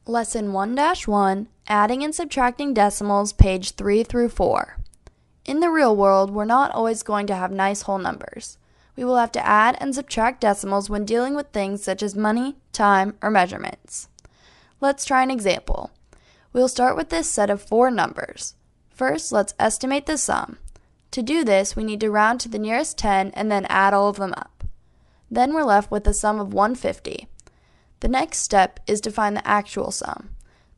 Lesson 1-1, Adding and Subtracting Decimals, page 3 through 4. In the real world, we're not always going to have nice whole numbers. We will have to add and subtract decimals when dealing with things such as money, time, or measurements. Let's try an example. We'll start with this set of 4 numbers. First, let's estimate the sum. To do this, we need to round to the nearest 10 and then add all of them up. Then we're left with a sum of 150. The next step is to find the actual sum.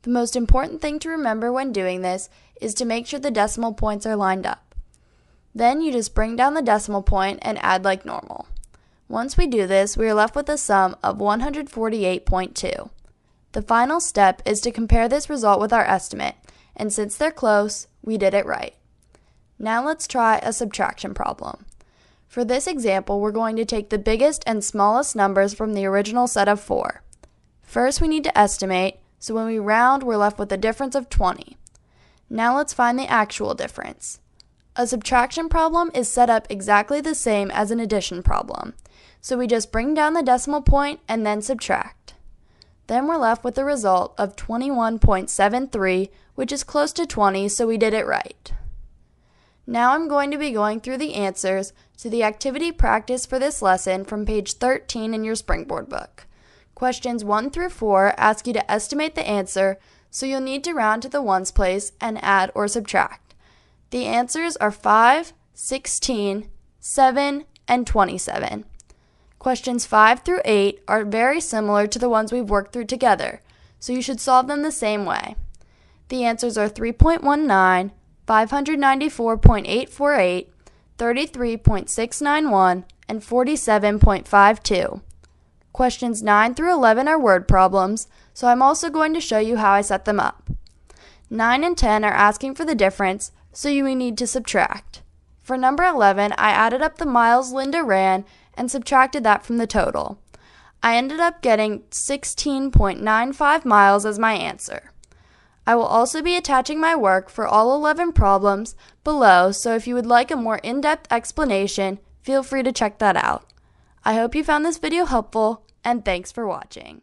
The most important thing to remember when doing this is to make sure the decimal points are lined up. Then you just bring down the decimal point and add like normal. Once we do this, we are left with a sum of 148.2. The final step is to compare this result with our estimate, and since they're close, we did it right. Now let's try a subtraction problem. For this example, we're going to take the biggest and smallest numbers from the original set of 4. First, we need to estimate, so when we round, we're left with a difference of 20. Now let's find the actual difference. A subtraction problem is set up exactly the same as an addition problem, so we just bring down the decimal point and then subtract. Then we're left with the result of 21.73, which is close to 20, so we did it right. Now I'm going to be going through the answers to the activity practice for this lesson from page 13 in your Springboard book. Questions 1 through 4 ask you to estimate the answer, so you'll need to round to the ones place and add or subtract. The answers are 5, 16, 7, and 27. Questions 5 through 8 are very similar to the ones we've worked through together, so you should solve them the same way. The answers are 3.19, 594.848, 33.691, and 47.52. Questions 9 through 11 are word problems, so I'm also going to show you how I set them up. 9 and 10 are asking for the difference, so you will need to subtract. For number 11, I added up the miles Linda ran and subtracted that from the total. I ended up getting 16.95 miles as my answer. I will also be attaching my work for all 11 problems below, so if you would like a more in-depth explanation, feel free to check that out. I hope you found this video helpful, and thanks for watching.